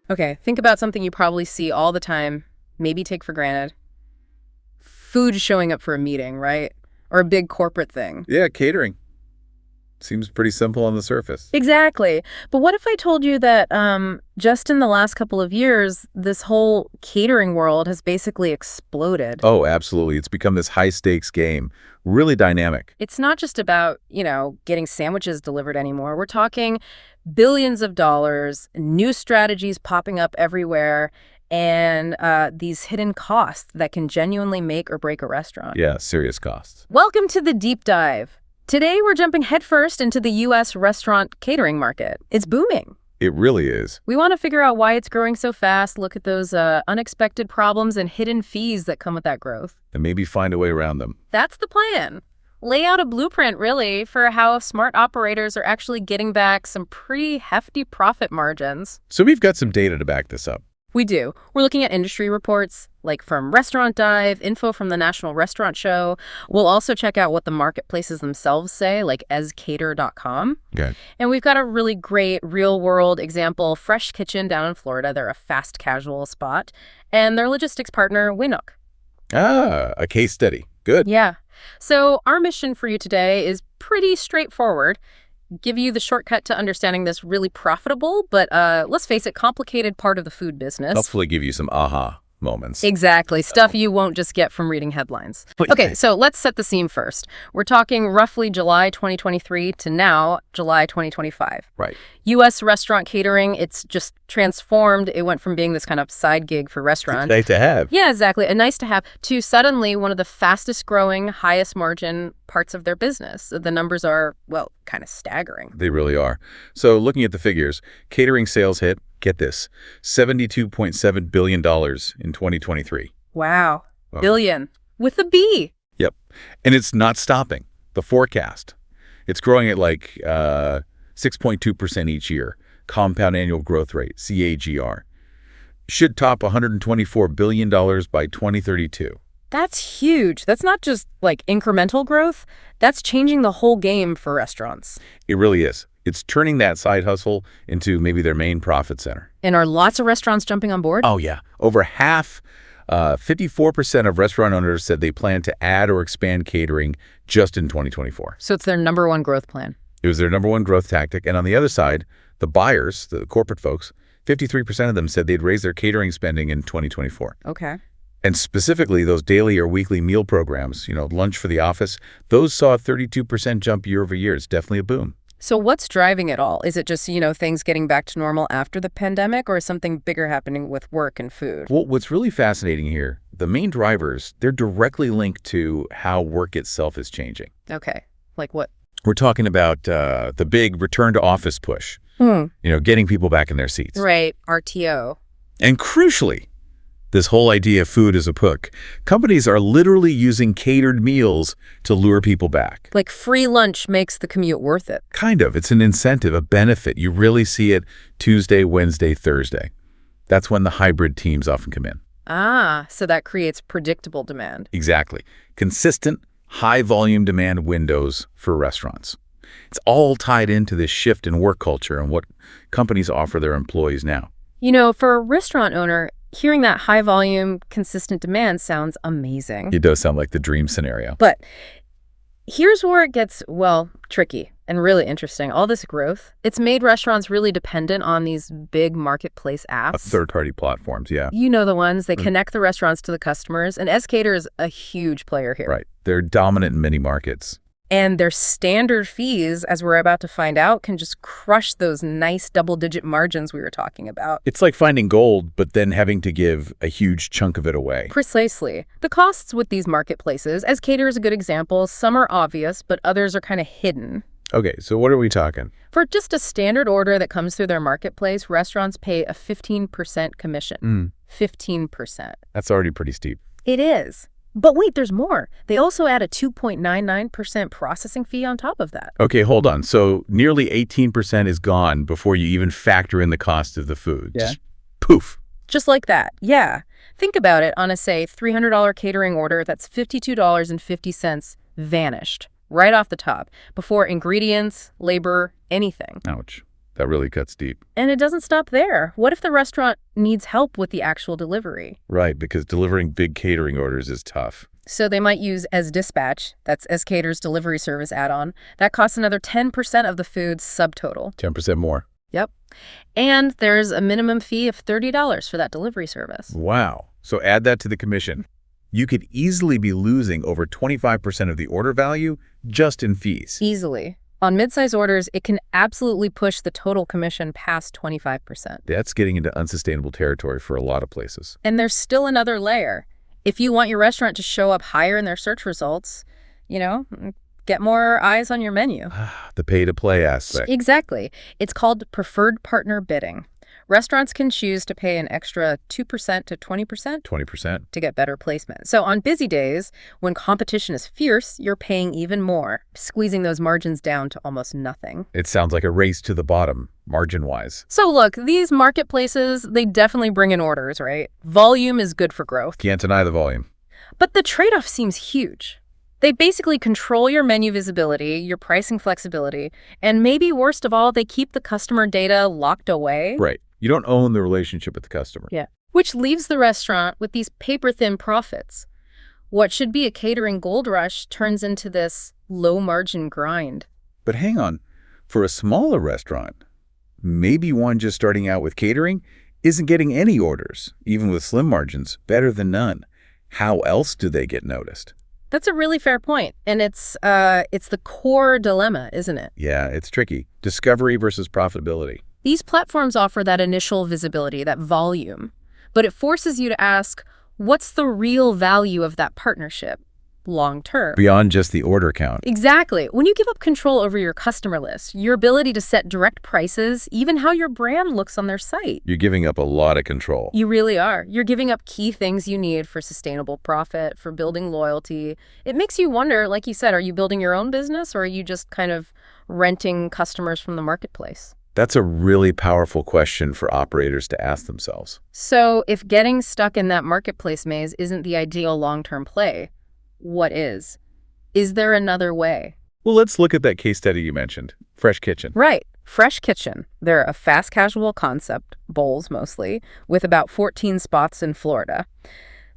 Okay, think about something you probably see all the time, maybe take for granted. Food showing up for a meeting, right? Or a big corporate thing. Yeah, catering. Seems pretty simple on the surface. Exactly. But what if I told you that just in the last couple of years, this whole catering world has basically exploded? Oh, absolutely. It's become this high-stakes game. Really dynamic. It's not just about, getting sandwiches delivered anymore. We're talking billions of dollars, new strategies popping up everywhere, and these hidden costs that can genuinely make or break a restaurant. Yeah, serious costs. Welcome to the Deep Dive. Today, we're jumping headfirst into the U.S. restaurant catering market. It's booming. It really is. We want to figure out why it's growing so fast, look at those unexpected problems and hidden fees that come with that growth. And maybe find a way around them. That's the plan. Lay out a blueprint, really, for how smart operators are actually getting back some pretty hefty profit margins. So we've got some data to back this up. We do. We're looking at industry reports, like from Restaurant Dive, info from the National Restaurant Show. We'll also check out what the marketplaces themselves say, like ezCater.com. Okay. And we've got a really great real-world example, Fresh Kitchen down in Florida. They're a fast casual spot. And their logistics partner, Winook. Ah, a case study. Good. Yeah. So our mission for you today is pretty straightforward. Give you the shortcut to understanding this really profitable, but let's face it, complicated part of the food business. Hopefully give you some aha moments. Exactly. Stuff you won't just get from reading headlines. Okay, so let's set the scene first. We're talking roughly July 2023 to now, July 2025. Right. U.S. restaurant catering, it's just transformed. It went from being this kind of side gig for restaurants. It's nice to have. Yeah, exactly. A nice to have, to suddenly one of the fastest growing, highest margin parts of their business. The numbers are, well, kind of staggering. They really are. So looking at the figures, catering sales hit, get this, $72.7 billion in 2023. Wow. Billion. With a B. Yep. And it's not stopping. The forecast. It's growing at like 6.2% each year. Compound annual growth rate, CAGR. Should top $124 billion by 2032. That's huge. That's not just like incremental growth. That's changing the whole game for restaurants. It really is. It's turning that side hustle into maybe their main profit center. And are lots of restaurants jumping on board? Oh, yeah. Over half, 54% of restaurant owners said they plan to add or expand catering just in 2024. So it's their number one growth plan. It was their number one growth tactic. And on the other side, the buyers, the corporate folks, 53% of them said they'd raise their catering spending in 2024. Okay. And specifically, those daily or weekly meal programs, lunch for the office, those saw a 32% jump year over year. It's definitely a boom. So what's driving it all? Is it just, things getting back to normal after the pandemic, or is something bigger happening with work and food? Well, what's really fascinating here, the main drivers, they're directly linked to how work itself is changing. Okay. Like what? We're talking about the big return to office push, getting people back in their seats. Right. RTO. And crucially, this whole idea of food as a hook. Companies are literally using catered meals to lure people back. Like free lunch makes the commute worth it. Kind of. It's an incentive, a benefit. You really see it Tuesday, Wednesday, Thursday. That's when the hybrid teams often come in. Ah, so that creates predictable demand. Exactly. Consistent, high-volume demand windows for restaurants. It's all tied into this shift in work culture and what companies offer their employees now. For a restaurant owner, hearing that high volume, consistent demand sounds amazing. It does sound like the dream scenario. But here's where it gets, tricky and really interesting. All this growth, it's made restaurants really dependent on these big marketplace apps. Third-party platforms, yeah. You know the ones. They connect the restaurants to the customers. And ezCater is a huge player here. Right. They're dominant in many markets. And their standard fees, as we're about to find out, can just crush those nice double-digit margins we were talking about. It's like finding gold, but then having to give a huge chunk of it away. Precisely. The costs with these marketplaces, ezCater is a good example. Some are obvious, but others are kind of hidden. Okay, so what are we talking? For just a standard order that comes through their marketplace, restaurants pay a 15% commission. 15%. That's already pretty steep. It is. But wait, there's more. They also add a 2.99% processing fee on top of that. Okay, hold on. So nearly 18% is gone before you even factor in the cost of the food. Yeah. Just poof. Just like that. Yeah. Think about it. On a, say, $300 catering order, that's $52.50 vanished right off the top before ingredients, labor, anything. Ouch. That really cuts deep. And it doesn't stop there. What if the restaurant needs help with the actual delivery? Right, because delivering big catering orders is tough. So they might use ezDispatch, that's ezCater's delivery service add-on. That costs another 10% of the food's subtotal. 10% more. Yep. And there's a minimum fee of $30 for that delivery service. Wow. So add that to the commission. You could easily be losing over 25% of the order value just in fees. Easily. On mid-size orders, it can absolutely push the total commission past 25%. That's getting into unsustainable territory for a lot of places. And there's still another layer. If you want your restaurant to show up higher in their search results, get more eyes on your menu. The pay-to-play aspect. Exactly. It's called preferred partner bidding. Restaurants can choose to pay an extra 2% to 20%. 20%. To get better placement. So on busy days, when competition is fierce, you're paying even more, squeezing those margins down to almost nothing. It sounds like a race to the bottom, margin-wise. So look, these marketplaces, they definitely bring in orders, right? Volume is good for growth. Can't deny the volume. But the trade-off seems huge. They basically control your menu visibility, your pricing flexibility, and maybe worst of all, they keep the customer data locked away. Right. You don't own the relationship with the customer. Yeah. Which leaves the restaurant with these paper-thin profits. What should be a catering gold rush turns into this low-margin grind. But hang on. For a smaller restaurant, maybe one just starting out with catering isn't getting any orders, even with slim margins, better than none. How else do they get noticed? That's a really fair point. And it's the core dilemma, isn't it? Yeah, it's tricky. Discovery versus profitability. These platforms offer that initial visibility, that volume, but it forces you to ask, what's the real value of that partnership long term? Beyond just the order count. Exactly. When you give up control over your customer list, your ability to set direct prices, even how your brand looks on their site. You're giving up a lot of control. You really are. You're giving up key things you need for sustainable profit, for building loyalty. It makes you wonder, like you said, are you building your own business or are you just kind of renting customers from the marketplace? That's a really powerful question for operators to ask themselves. So if getting stuck in that marketplace maze isn't the ideal long-term play, what is? Is there another way? Well, let's look at that case study you mentioned, Fresh Kitchen. Right. Fresh Kitchen. They're a fast casual concept, bowls mostly, with about 14 spots in Florida.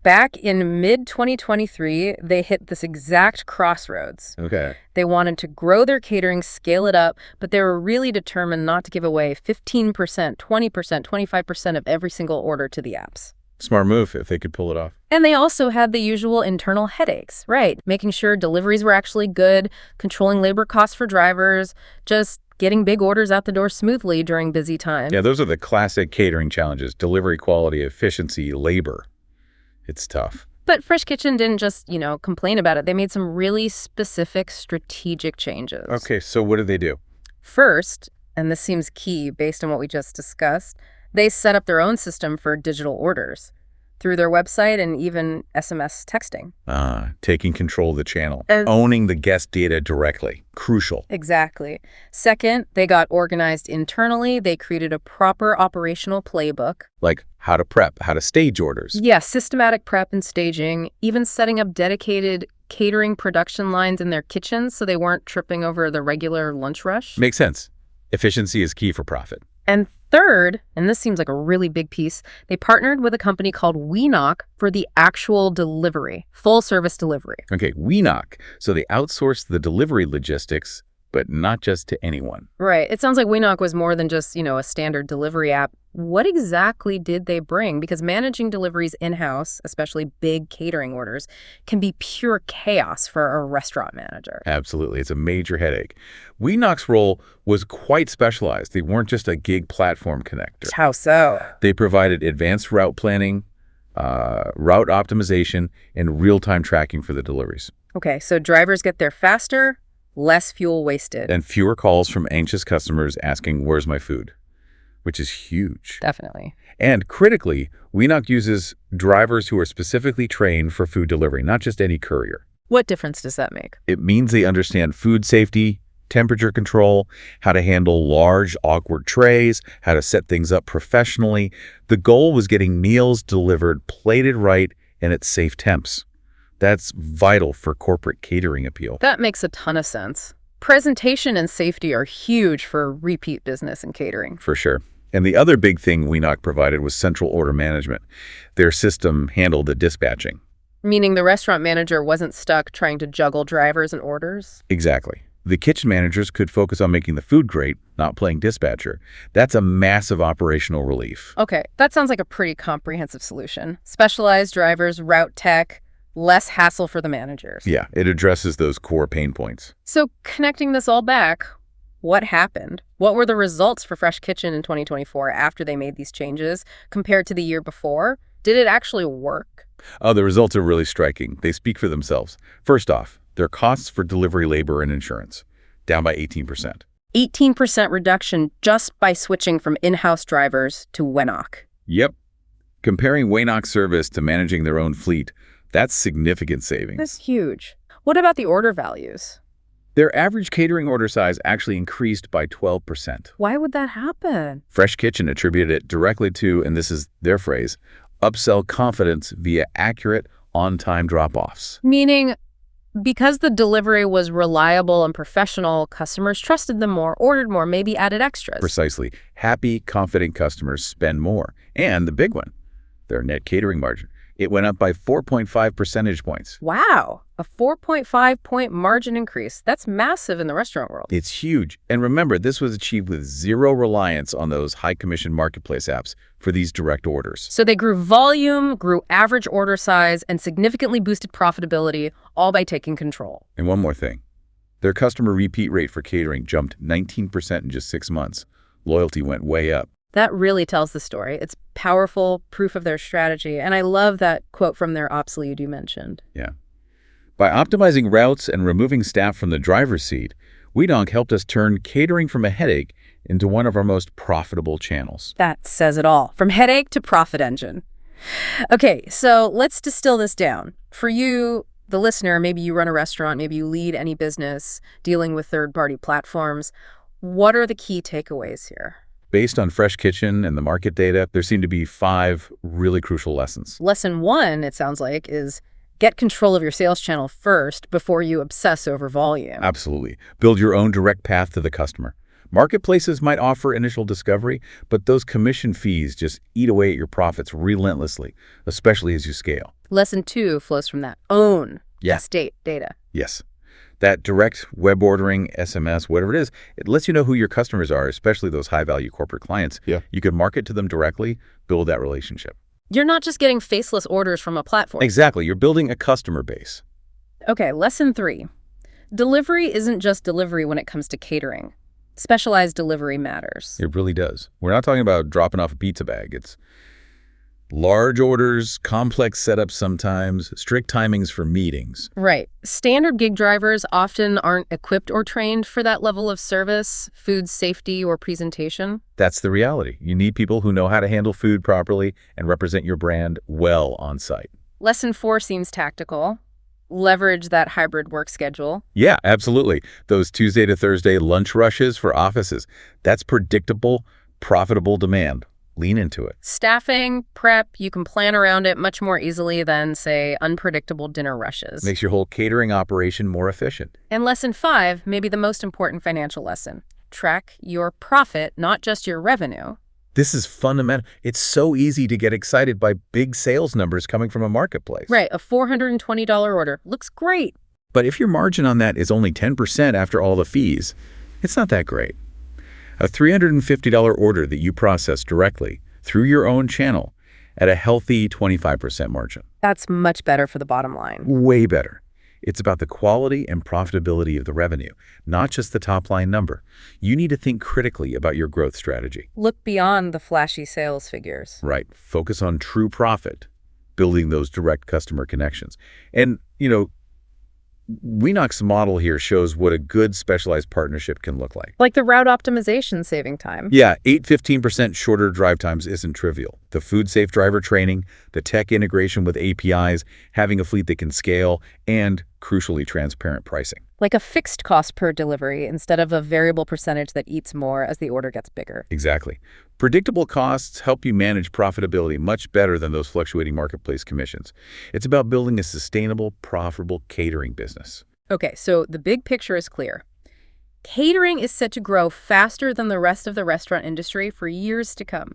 Back in mid-2023, they hit this exact crossroads. Okay. They wanted to grow their catering, scale it up, but they were really determined not to give away 15%, 20%, 25% of every single order to the apps. Smart move if they could pull it off. And they also had the usual internal headaches, right? Making sure deliveries were actually good, controlling labor costs for drivers, just getting big orders out the door smoothly during busy times. Yeah, those are the classic catering challenges: delivery quality, efficiency, labor. It's tough. But Fresh Kitchen didn't just, complain about it. They made some really specific strategic changes. Okay, so what did they do? First, and this seems key based on what we just discussed, they set up their own system for digital orders through their website and even SMS texting. Taking control of the channel. Owning the guest data directly. Crucial. Exactly. Second, they got organized internally. They created a proper operational playbook. Like how to prep, how to stage orders. Yeah, systematic prep and staging, even setting up dedicated catering production lines in their kitchens so they weren't tripping over the regular lunch rush. Makes sense. Efficiency is key for profit. And third, and this seems like a really big piece, they partnered with a company called WeKnock for the actual delivery, full service delivery. Okay, WeKnock. So they outsourced the delivery logistics, but not just to anyone. Right. It sounds like WeKnock was more than just, a standard delivery app. What exactly did they bring? Because managing deliveries in-house, especially big catering orders, can be pure chaos for a restaurant manager. Absolutely. It's a major headache. WeKnock's role was quite specialized. They weren't just a gig platform connector. How so? They provided advanced route planning, route optimization, and real-time tracking for the deliveries. Okay, so drivers get there faster, less fuel wasted. And fewer calls from anxious customers asking, "Where's my food?" Which is huge. Definitely. And critically, WeKnock uses drivers who are specifically trained for food delivery, not just any courier. What difference does that make? It means they understand food safety, temperature control, how to handle large, awkward trays, how to set things up professionally. The goal was getting meals delivered, plated right, and at safe temps. That's vital for corporate catering appeal. That makes a ton of sense. Presentation and safety are huge for repeat business in catering. For sure. And the other big thing Wenock provided was central order management. Their system handled the dispatching. Meaning the restaurant manager wasn't stuck trying to juggle drivers and orders? Exactly. The kitchen managers could focus on making the food great, not playing dispatcher. That's a massive operational relief. Okay, that sounds like a pretty comprehensive solution. Specialized drivers, route tech, less hassle for the managers. Yeah, it addresses those core pain points. So connecting this all back, what happened? What were the results for Fresh Kitchen in 2024 after they made these changes compared to the year before? Did it actually work? Oh, the results are really striking. They speak for themselves. First off, their costs for delivery labor and insurance, down by 18%. 18% reduction just by switching from in-house drivers to Wenock. Yep. Comparing Wenock's service to managing their own fleet, that's significant savings. That's huge. What about the order values? Their average catering order size actually increased by 12%. Why would that happen? Fresh Kitchen attributed it directly to, and this is their phrase, upsell confidence via accurate, on-time drop-offs. Meaning, because the delivery was reliable and professional, customers trusted them more, ordered more, maybe added extras. Precisely. Happy, confident customers spend more. And the big one, their net catering margin. It went up by 4.5 percentage points. Wow, a 4.5-point margin increase. That's massive in the restaurant world. It's huge. And remember, this was achieved with zero reliance on those high-commission marketplace apps for these direct orders. So they grew volume, grew average order size, and significantly boosted profitability, all by taking control. And one more thing. Their customer repeat rate for catering jumped 19% in just 6 months. Loyalty went way up. That really tells the story. It's powerful proof of their strategy. And I love that quote from their ops lead you mentioned. Yeah. By optimizing routes and removing staff from the driver's seat, Wenock helped us turn catering from a headache into one of our most profitable channels. That says it all. From headache to profit engine. Okay, so let's distill this down. For you, the listener, maybe you run a restaurant, maybe you lead any business dealing with third-party platforms. What are the key takeaways here? Based on Fresh Kitchen and the market data, there seem to be 5 really crucial lessons. Lesson 1, it sounds like, is get control of your sales channel first before you obsess over volume. Absolutely. Build your own direct path to the customer. Marketplaces might offer initial discovery, but those commission fees just eat away at your profits relentlessly, especially as you scale. Lesson 2 flows from that. Own estate data. Yes. That direct web ordering, SMS, whatever it is, it lets you know who your customers are, especially those high-value corporate clients. Yeah. You can market to them directly, build that relationship. You're not just getting faceless orders from a platform. Exactly. You're building a customer base. Okay, lesson 3. Delivery isn't just delivery when it comes to catering. Specialized delivery matters. It really does. We're not talking about dropping off a pizza bag. It's large orders, complex setups sometimes, strict timings for meetings. Right. Standard gig drivers often aren't equipped or trained for that level of service, food safety, or presentation. That's the reality. You need people who know how to handle food properly and represent your brand well on site. Lesson 4 seems tactical. Leverage that hybrid work schedule. Yeah, absolutely. Those Tuesday to Thursday lunch rushes for offices. That's predictable, profitable demand. Lean into it. Staffing, prep, you can plan around it much more easily than, say, unpredictable dinner rushes. Makes your whole catering operation more efficient. And lesson 5, maybe the most important financial lesson. Track your profit, not just your revenue. This is fundamental. It's so easy to get excited by big sales numbers coming from a marketplace. Right, a $420 order looks great. But if your margin on that is only 10% after all the fees, it's not that great. A $350 order that you process directly through your own channel at a healthy 25% margin. That's much better for the bottom line. Way better. It's about the quality and profitability of the revenue, not just the top-line number. You need to think critically about your growth strategy. Look beyond the flashy sales figures. Right. Focus on true profit, building those direct customer connections. And, Wenock's model here shows what a good specialized partnership can look like. Like the route optimization saving time. Yeah, 15% shorter drive times isn't trivial. The food-safe driver training, the tech integration with APIs, having a fleet that can scale, and, crucially, transparent pricing. Like a fixed cost per delivery instead of a variable percentage that eats more as the order gets bigger. Exactly. Predictable costs help you manage profitability much better than those fluctuating marketplace commissions. It's about building a sustainable, profitable catering business. Okay, so the big picture is clear. Catering is set to grow faster than the rest of the restaurant industry for years to come.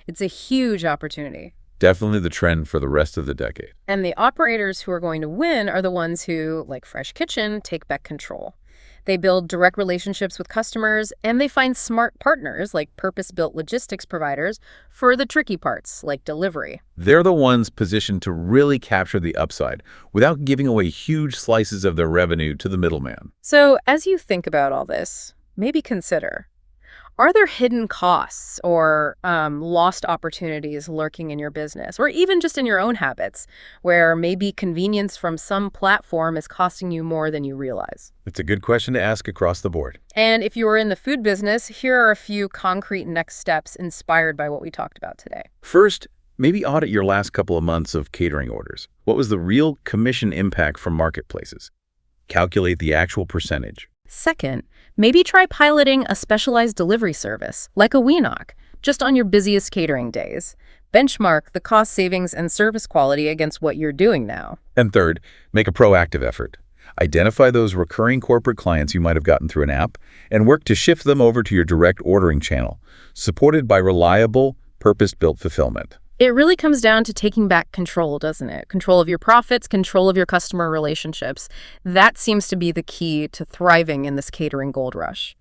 It's a huge opportunity. Definitely the trend for the rest of the decade. And the operators who are going to win are the ones who, like Fresh Kitchen, take back control. They build direct relationships with customers, and they find smart partners, like purpose-built logistics providers, for the tricky parts, like delivery. They're the ones positioned to really capture the upside without giving away huge slices of their revenue to the middleman. So as you think about all this, maybe consider, are there hidden costs or lost opportunities lurking in your business, or even just in your own habits, where maybe convenience from some platform is costing you more than you realize? It's a good question to ask across the board. And if you are in the food business, here are a few concrete next steps inspired by what we talked about today. First, maybe audit your last couple of months of catering orders. What was the real commission impact from marketplaces? Calculate the actual percentage. Second, maybe try piloting a specialized delivery service, like a WeKnock, just on your busiest catering days. Benchmark the cost savings and service quality against what you're doing now. And third, make a proactive effort. Identify those recurring corporate clients you might have gotten through an app and work to shift them over to your direct ordering channel, supported by reliable, purpose-built fulfillment. It really comes down to taking back control, doesn't it? Control of your profits, control of your customer relationships. That seems to be the key to thriving in this catering gold rush.